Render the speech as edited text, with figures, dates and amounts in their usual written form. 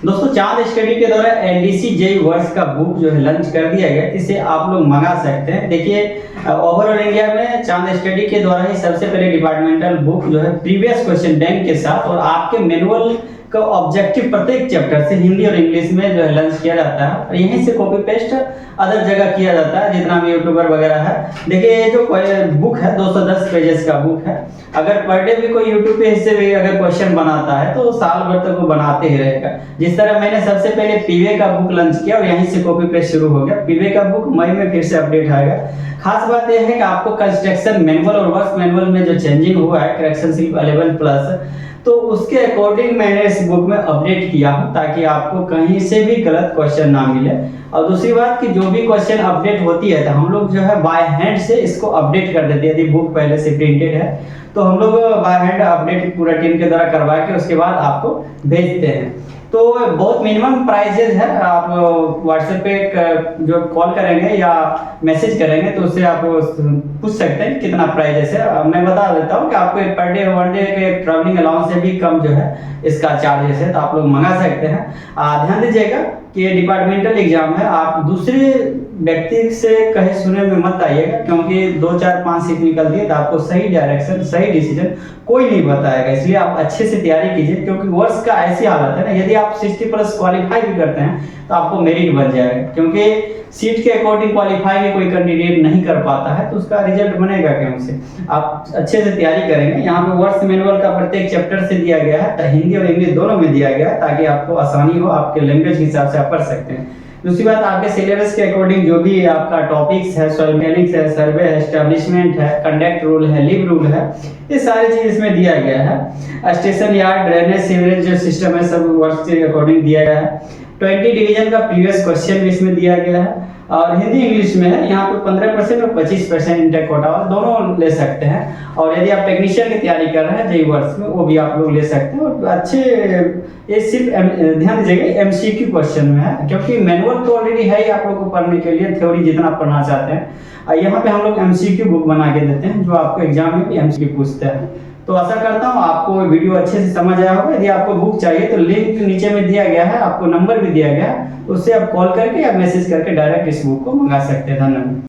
दोस्तों चांद स्टडी के द्वारा एलडीसी जेई वर्ष का बुक जो है लॉन्च कर दिया गया, इसे आप लोग मंगा सकते हैं। देखिए ओवरऑल इंडिया में चांद स्टडी के द्वारा ही सबसे पहले डिपार्टमेंटल बुक जो है प्रीवियस क्वेश्चन बैंक के साथ और आपके मैनुअल का ऑब्जेक्टिव प्रत्येक चैप्टर से हिंदी और इंग्लिश में जो है लॉन्च किया जाता है और यहीं से कॉपी पेस्ट अदर जगह किया जाता है जितना भी यूट्यूबर वगैरह है। देखिए ये जो बुक है 210 पेजेस का बुक है। अगर पर डे भी कोई यूट्यूब पे इससे भी अगर क्वेश्चन बनाता है तो साल भर तक वो बनाते ही रहेगा। जिस तरह मैंने सबसे पहले पीवे का बुक लॉन्च किया और यहीं से कॉपी पेस्ट शुरू हो गया। पीवे का बुक मई में फिर से अपडेट आएगा। खास बात यह है कि आपको कंस्ट्रक्शन मैनुअल और वर्क मैनुअल में जो चेंजिंग हुआ है करेक्शन स्लिप 11 प्लस, तो उसके अकॉर्डिंग मैंने इस बुक में अपडेट किया हूं ताकि आपको कहीं से भी गलत क्वेश्चन ना मिले। और दूसरी बात कि जो भी क्वेश्चन अपडेट होती है तो हम लोग जो है बाय हैंड से इसको अपडेट कर देते हैं। यदि बुक पहले से प्रिंटेड है तो हम लोग बाय हैंड अपडेट पूरा टीम के द्वारा करवा के उसके बाद आपको भेजते हैं। तो बहुत मिनिमम प्राइजेज है। आप व्हाट्सएप पे जो कॉल करेंगे या मैसेज करेंगे तो उससे आप पूछ सकते हैं कितना प्राइजेस है। मैं बता देता हूँ कि आपको पर डे वन डे के ट्रैवलिंग अलाउंस से भी कम जो है इसका चार्जेस है, तो आप लोग मंगा सकते हैं। ध्यान दीजिएगा कि डिपार्टमेंटल एग्जाम है, आप दूसरे व्यक्ति से कहे सुने में मत आइएगा क्योंकि 2 4 5 सीट निकलती है तो आपको सही डायरेक्शन सही डिसीजन कोई नहीं बताएगा। इसलिए आप अच्छे से तैयारी कीजिए क्योंकि वर्ष का ऐसी हालत है ना, यदि आप 60 प्लस क्वालिफाई भी करते हैं तो आपको मेरिट बन जाएगा क्योंकि सीट के अकॉर्डिंग क्वालिफाई भी कोई कैंडिडेट नहीं कर पाता है तो उसका रिजल्ट बनेगा क्यों से। आप अच्छे से तैयारी करेंगे। यहाँ पे वर्ष मैनुअल का प्रत्येक चैप्टर से दिया गया है, हिंदी और इंग्लिश दोनों में दिया गया है ताकि आपको आसानी हो, आपके लैंग्वेज के हिसाब से आप पढ़ सकते हैं। दूसरी बात आपके सिलेबस के अकॉर्डिंग जो भी आपका टॉपिक्स है, सॉइल मैकेनिक्स है, सर्वे है, एस्टेब्लिशमेंट है, कंडक्ट रूल है, लीव रूल है, ये सारी चीज इसमें दिया गया है। स्टेशन यार्ड, ड्रेनेज, सीवरेज जो सिस्टम है सब वर्ष के अकॉर्डिंग दिया गया है। 20 डिवीजन का प्रीवियस क्वेश्चन भी इसमें दिया गया है और हिंदी इंग्लिश में है। यहाँ पे 15% और 25% इंटेक कोटा दोनों ले सकते हैं। और यदि आप टेक्नीशियन की तैयारी कर रहे हैं जेईई वर्ष में वो भी आप लोग ले सकते हैं। और अच्छे ये सिर्फ ध्यान दीजिएगा एमसीक्यू क्वेश्चन में है क्योंकि मैनुअल तो ऑलरेडी है ही आप लोग को पढ़ने के लिए, थ्योरी जितना पढ़ना चाहते हैं। यहाँ पे हम लोग एमसीक्यू बुक बना के देते हैं जो आपको एग्जाम में भी एमसीक्यू पूछते हैं। तो आशा करता हूँ आपको वीडियो अच्छे से समझ आया होगा। यदि आपको बुक चाहिए तो लिंक नीचे में दिया गया है, आपको नंबर भी दिया गया है, उससे आप कॉल करके या मैसेज करके डायरेक्ट इस बुक को मंगा सकते हैं। धन्यवाद।